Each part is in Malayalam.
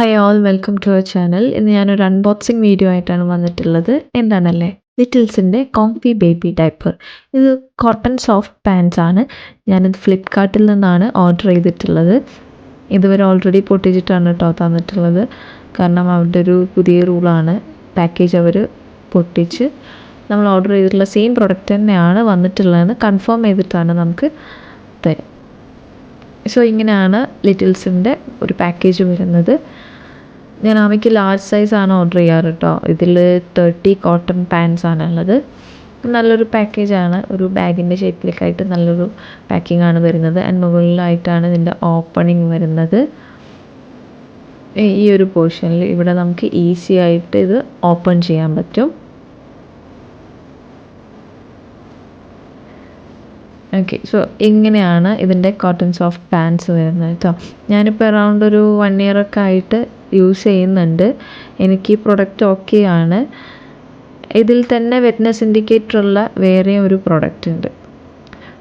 Hi all, welcome to our channel. ഇന്ന് ഞാനൊരു അൺബോക്സിങ് വീഡിയോ ആയിട്ടാണ് വന്നിട്ടുള്ളത്. എന്താണല്ലേ, ലിറ്റിൽസിൻ്റെ കോംഫി ബേബി ഡയപ്പർ. ഇത് കോട്ടൺ സോഫ്റ്റ് പാൻസ് ആണ്. ഞാനിത് ഫ്ലിപ്കാർട്ടിൽ നിന്നാണ് ഓർഡർ ചെയ്തിട്ടുള്ളത്. ഇതുവരെ ഓൾറെഡി പൊട്ടിച്ചിട്ടാണ് കേട്ടോ തന്നിട്ടുള്ളത്. കാരണം അവരുടെ ഒരു പുതിയ റൂളാണ്, പാക്കേജ് അവർ പൊട്ടിച്ച് നമ്മൾ ഓർഡർ ചെയ്തിട്ടുള്ള സെയിം പ്രൊഡക്റ്റ് തന്നെയാണ് വന്നിട്ടുള്ളതെന്ന് കൺഫേം ചെയ്തിട്ടാണ് നമുക്ക് തരും. സോ ഇങ്ങനെയാണ് ലിറ്റിൽസിൻ്റെ ഒരു പാക്കേജ് വരുന്നത്. ഞാൻ അവയ്ക്ക് ലാർജ് സൈസാണ് ഓർഡർ ചെയ്യാറ് കേട്ടോ. ഇതിൽ 30 കോട്ടൺ പാൻസ് ആണുള്ളത്. നല്ലൊരു പാക്കേജാണ്, ഒരു ബാഗിൻ്റെ ഷേപ്പിലേക്കായിട്ട് നല്ലൊരു പാക്കിംഗ് ആണ് വരുന്നത്. ആൻഡ് മുകളിലായിട്ടാണ് ഇതിൻ്റെ ഓപ്പണിങ് വരുന്നത്. ഈ ഒരു പോർഷനിൽ ഇവിടെ നമുക്ക് ഈസി ആയിട്ട് ഇത് ഓപ്പൺ ചെയ്യാൻ പറ്റും. ഓക്കെ, സോ ഇങ്ങനെയാണ് ഇതിൻ്റെ കോട്ടൺ സോഫ്റ്റ് പാൻസ് വരുന്നത് കേട്ടോ. ഞാനിപ്പോൾ അറൗണ്ട് ഒരു 1 year ഒക്കെ ആയിട്ട് യൂസ് ചെയ്യുന്നുണ്ട്. എനിക്ക് ഈ പ്രൊഡക്റ്റ് ഓക്കെ ആണ്. ഇതിൽ തന്നെ വെറ്റ്നസ് ഇൻഡിക്കേറ്റർ ഉള്ള വേറെ ഒരു പ്രൊഡക്റ്റ് ഉണ്ട്.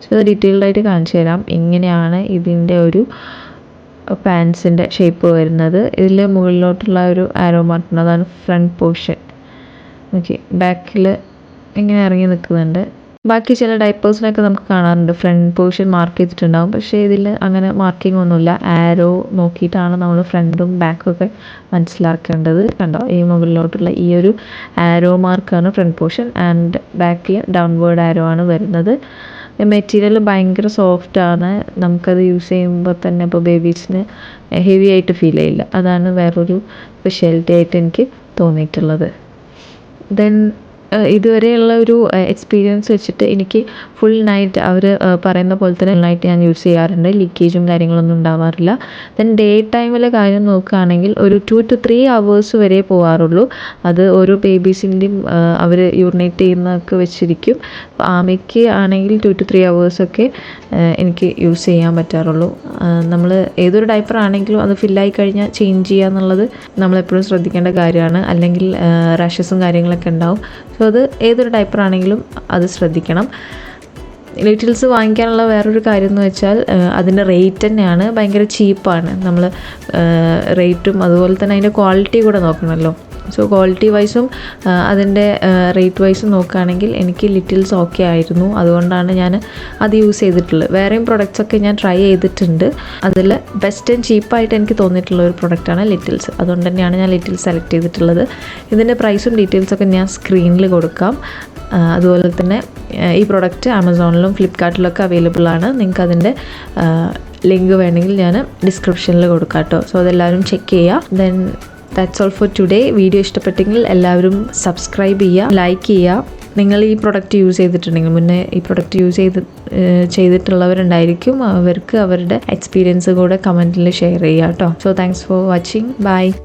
സോ ഇത് ഡീറ്റെയിൽഡായിട്ട് കാണിച്ചു തരാം. ഇങ്ങനെയാണ് ഇതിൻ്റെ ഒരു പാൻസിൻ്റെ ഷേപ്പ് വരുന്നത്. ഇതിൽ മുകളിലോട്ടുള്ള ഒരു ആരോ മാർക്കുണ്ട്, അതാണ് ഫ്രണ്ട് പോർഷൻ. ഓക്കെ, ബാക്കിൽ ഇങ്ങനെ ഇറങ്ങി നിൽക്കുന്നുണ്ട്. ബാക്കി ചില ഡൈപ്പേഴ്സിനൊക്കെ നമുക്ക് കാണാറുണ്ട് ഫ്രണ്ട് പോർഷൻ മാർക്ക് ചെയ്തിട്ടുണ്ടാകും. പക്ഷേ ഇതിൽ അങ്ങനെ മാർക്കിംഗ് ഒന്നുമില്ല. ആരോ നോക്കിയിട്ടാണ് നമ്മൾ ഫ്രണ്ടും ബാക്കും ഒക്കെ മനസ്സിലാക്കേണ്ടത്. കണ്ടോ, ഈ മുകളിലോട്ടുള്ള ഈ ഒരു ആരോ മാർക്കാണ് ഫ്രണ്ട് പോർഷൻ ആൻഡ് ബാക്കിൽ ഡൗൺവേർഡ് ആരോ ആണ് വരുന്നത്. മെറ്റീരിയൽ ഭയങ്കര സോഫ്റ്റാണ്. നമുക്കത് യൂസ് ചെയ്യുമ്പോൾ തന്നെ ഇപ്പോൾ ബേബീസിന് ഹെവി ആയിട്ട് ഫീൽ ചെയ്യില്ല. അതാണ് വേറൊരു സ്പെഷ്യാലിറ്റി ആയിട്ട് എനിക്ക് തോന്നിയിട്ടുള്ളത്. ദെൻ ഇതുവരെയുള്ള ഒരു എക്സ്പീരിയൻസ് വെച്ചിട്ട് എനിക്ക് ഫുൾ നൈറ്റ് അവർ പറയുന്ന പോലെ തന്നെ നൈറ്റ് ഞാൻ യൂസ് ചെയ്യാറുണ്ട്. ലീക്കേജും കാര്യങ്ങളൊന്നും ഉണ്ടാവാറില്ല. ദെൻ ഡേ ടൈമിലെ കാര്യം നോക്കുകയാണെങ്കിൽ ഒരു 2 to 3 hours വരെ പോകാറുള്ളൂ. അത് ഓരോ ബേബീസിൻ്റെയും അവർ യൂറിനേറ്റ് ചെയ്യുന്നതൊക്കെ വെച്ചിരിക്കും. ആമയ്ക്ക് ആണെങ്കിൽ 2 to 3 hours ഒക്കെ എനിക്ക് യൂസ് ചെയ്യാൻ പറ്റാറുള്ളൂ. നമ്മൾ ഏതൊരു ഡയപ്പർ ആണെങ്കിലും അത് ഫില്ലായി കഴിഞ്ഞാൽ ചേഞ്ച് ചെയ്യുക എന്നുള്ളത് നമ്മളെപ്പോഴും ശ്രദ്ധിക്കേണ്ട കാര്യമാണ്. അല്ലെങ്കിൽ റാഷസും കാര്യങ്ങളൊക്കെ ഉണ്ടാവും. സോ അത് ഏതൊരു ഡയപ്പർ ആണെങ്കിലും അത് ശ്രദ്ധിക്കണം. ലിറ്റിൽസ് വാങ്ങിക്കാനുള്ള വേറൊരു കാര്യം എന്ന് വെച്ചാൽ അതിൻ്റെ റേറ്റ് തന്നെയാണ് ഭയങ്കര ചീപ്പാണ്. നമ്മൾ റേറ്റും അതുപോലെ തന്നെ അതിൻ്റെ ക്വാളിറ്റി കൂടെ നോക്കണമല്ലോ. സോ ക്വാളിറ്റി വൈസും അതിൻ്റെ റേറ്റ് വൈസും നോക്കുകയാണെങ്കിൽ എനിക്ക് ലിറ്റിൽസ് ഓക്കെ ആയിരുന്നു. അതുകൊണ്ടാണ് ഞാൻ അത് യൂസ് ചെയ്തിട്ടുള്ളത്. വേറെയും പ്രൊഡക്ട്സൊക്കെ ഞാൻ ട്രൈ ചെയ്തിട്ടുണ്ട്. അതിൽ ബെസ്റ്റ് ആൻഡ് ചീപ്പായിട്ട് എനിക്ക് തോന്നിയിട്ടുള്ള ഒരു പ്രൊഡക്റ്റാണ് ലിറ്റിൽസ്. അതുകൊണ്ട് തന്നെയാണ് ഞാൻ ലിറ്റിൽസ് സെലക്ട് ചെയ്തിട്ടുള്ളത്. ഇതിൻ്റെ പ്രൈസും ഡീറ്റെയിൽസൊക്കെ ഞാൻ സ്ക്രീനിൽ കൊടുക്കാം. അതുപോലെ തന്നെ ഈ പ്രൊഡക്റ്റ് ആമസോണിലും ഫ്ലിപ്കാർട്ടിലൊക്കെ അവൈലബിൾ ആണ്. നിങ്ങൾക്ക് അതിൻ്റെ ലിങ്ക് വേണമെങ്കിൽ ഞാൻ ഡിസ്ക്രിപ്ഷനിൽ കൊടുക്കാം കേട്ടോ. സോ അതെല്ലാവരും ചെക്ക് ചെയ്യുക. Then that's all for today. Video ഇഷ്ടപ്പെട്ടെങ്കിൽ എല്ലാവരും സബ്സ്ക്രൈബ് ചെയ്യുക, ലൈക്ക് ചെയ്യുക. നിങ്ങൾ ഈ പ്രൊഡക്റ്റ് യൂസ് ചെയ്തിട്ടുണ്ടെങ്കിൽ, മുന്നേ ഈ പ്രൊഡക്റ്റ് യൂസ് ചെയ്തിട്ടുള്ളവരുണ്ടായിരിക്കും, അവർക്ക് അവരുടെ എക്സ്പീരിയൻസ് കൂടെ കമൻറ്റിൽ ഷെയർ ചെയ്യുക കേട്ടോ. So thanks for watching. By.